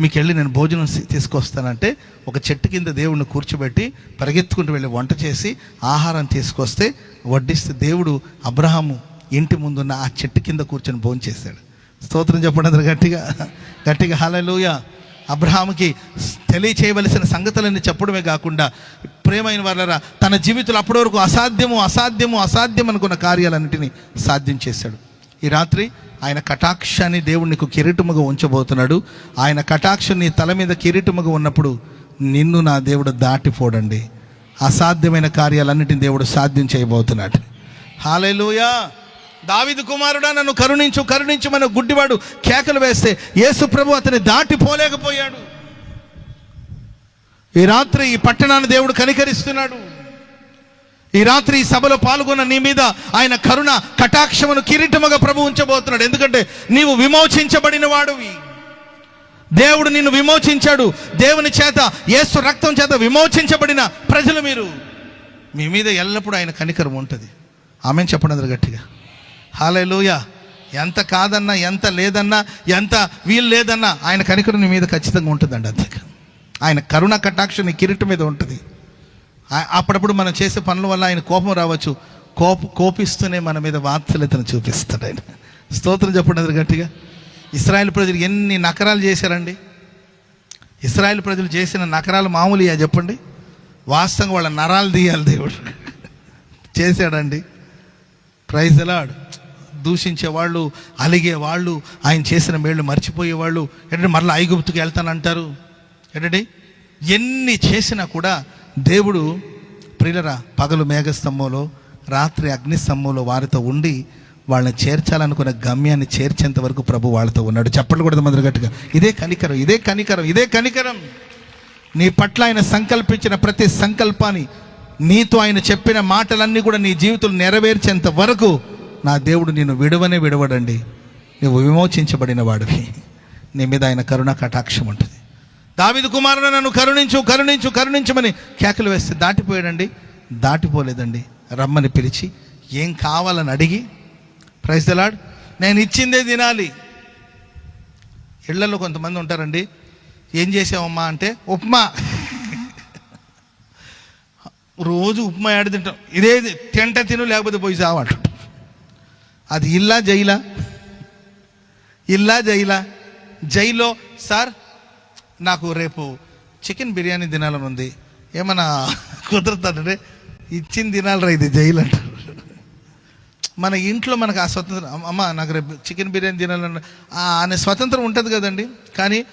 మీకు వెళ్ళి నేను భోజనం తీసుకొస్తానంటే ఒక చెట్టు కింద దేవుడిని కూర్చోబెట్టి పరిగెత్తుకుంటూ వెళ్ళి వంట చేసి ఆహారం తీసుకొస్తే వడ్డిస్తే దేవుడు అబ్రహాము ఇంటి ముందున్న ఆ చెట్టు కింద కూర్చొని భోజనం చేశాడు. స్తోత్రం చెప్పండి అందరు గట్టిగా గట్టిగా. హల్లెలూయా. అబ్రహాముకి తెలియచేయవలసిన సంగతులన్నీ చెప్పడమే కాకుండా ప్రేమైన వాళ్ళరా తన జీవితంలో అప్పటి వరకు అసాధ్యం అనుకున్న కార్యాలన్నింటినీ సాధ్యం చేశాడు. ఈ రాత్రి ఆయన కటాక్షాన్ని దేవుడు నీకు కిరీటముగా ఉంచబోతున్నాడు. ఆయన కటాక్షం నీ తల మీద కిరీటముగా ఉన్నప్పుడు నిన్ను నా దేవుడు దాటిపోడండి. అసాధ్యమైన కార్యాలన్నిటిని దేవుడు సాధ్యం చేయబోతున్నాడు. హల్లెలూయా. దావీదు కుమారుడా నన్ను కరుణించు మన గుడ్డివాడు కేకలు వేస్తే యేసు ప్రభు అతన్ని దాటిపోలేకపోయాడు. ఈ రాత్రి ఈ పట్టణాన్ని దేవుడు కనికరిస్తున్నాడు. ఈ రాత్రి ఈ సభలో పాల్గొన్న నీ మీద ఆయన కరుణ కటాక్షమును కిరీటముగా ప్రభు ఉంచబోతున్నాడు. ఎందుకంటే నీవు విమోచించబడిన వాడువి. దేవుడు నిన్ను విమోచించాడు. దేవుని చేత యేసు రక్తం చేత విమోచించబడిన ప్రజలు మీరు. మీ మీద ఎల్లప్పుడూ ఆయన కనికరం ఉంటుంది. ఆమెన్ చెప్పండి అందరు గట్టిగా. హల్లెలూయా. ఎంత కాదన్నా, ఎంత లేదన్నా, ఎంత వీలు లేదన్నా ఆయన కనికరం నీ మీద ఖచ్చితంగా ఉంటుందండి. అంతే ఆయన కరుణ కటాక్షం నీ కిరీటం మీద ఉంటుంది. అప్పుడప్పుడు మనం చేసే పనుల వల్ల ఆయన కోపం రావచ్చు. కోపిస్తూనే మన మీద వాత్సల్యతను చూపిస్తాడు ఆయన. స్తోత్రం చెప్పండి అందరు గట్టిగా. ఇశ్రాయేలు ప్రజలు ఎన్ని నకరాలు చేశారండి. ఇశ్రాయేలు ప్రజలు చేసిన నకరాలు మామూలుగా చెప్పండి. వాస్తవంగా వాళ్ళ నరాలు తీయాలి దేవుడు చేశాడండి. Praise the lord. దూషించేవాళ్ళు, అలిగేవాళ్ళు, ఆయన చేసిన మేళ్ళు మర్చిపోయేవాళ్ళు, ఏంటంటే మరలా ఐగుప్తుకి వెళ్తానంటారు. ఏంటంటే ఎన్ని చేసినా కూడా దేవుడు ప్రియులరా పగలు మేఘస్తంభంలో, రాత్రి అగ్నిస్తంభంలో వారితో ఉండి వాళ్ళని చేర్చాలనుకున్న గమ్యాన్ని చేర్చేంత వరకు ప్రభు వాళ్ళతో ఉన్నాడు. చెప్పలు కూడా మొదలు గట్టిగా. ఇదే కనికరం. నీ పట్ల ఆయన సంకల్పించిన ప్రతి సంకల్పాన్ని, నీతో ఆయన చెప్పిన మాటలన్నీ కూడా నీ జీవితంలో నెరవేర్చేంత వరకు నా దేవుడు నిన్ను విడవడండి. నువ్వు విమోచించబడిన వాడివి. నీ మీద ఆయన కరుణ కటాక్షం ఉంటుంది. దావీదు కుమారుడు నన్ను కరుణించమని కేకలు వేస్తే దాటిపోయాడండి. దాటిపోలేదండి. రమ్మని పిలిచి ఏం కావాలని అడిగి, ప్రైజ్ ది లార్డ్, నేను ఇచ్చిందే తినాలి. ఇళ్లలో కొంతమంది ఉంటారండి, ఏం చేసావమ్మా అంటే ఉప్మా. రోజు ఉప్మా ఏడు తింటాం. ఇదే తిను లేకపోతే పోయి చావంట. అది ఇల్లా జైలా. జైల్లో సార్ నాకు రేపు చికెన్ బిర్యానీ తినాలని ఉంది, ఏమన్నా కుదురుతాడంటే ఇచ్చింది తినాలరా, ఇది జైలు అంటారు. మన ఇంట్లో మనకు ఆ స్వతంత్రం, అమ్మ నాకు రేపు చికెన్ బిర్యానీ తినాలని అనే స్వతంత్రం ఉంటుంది కదండి. కానీ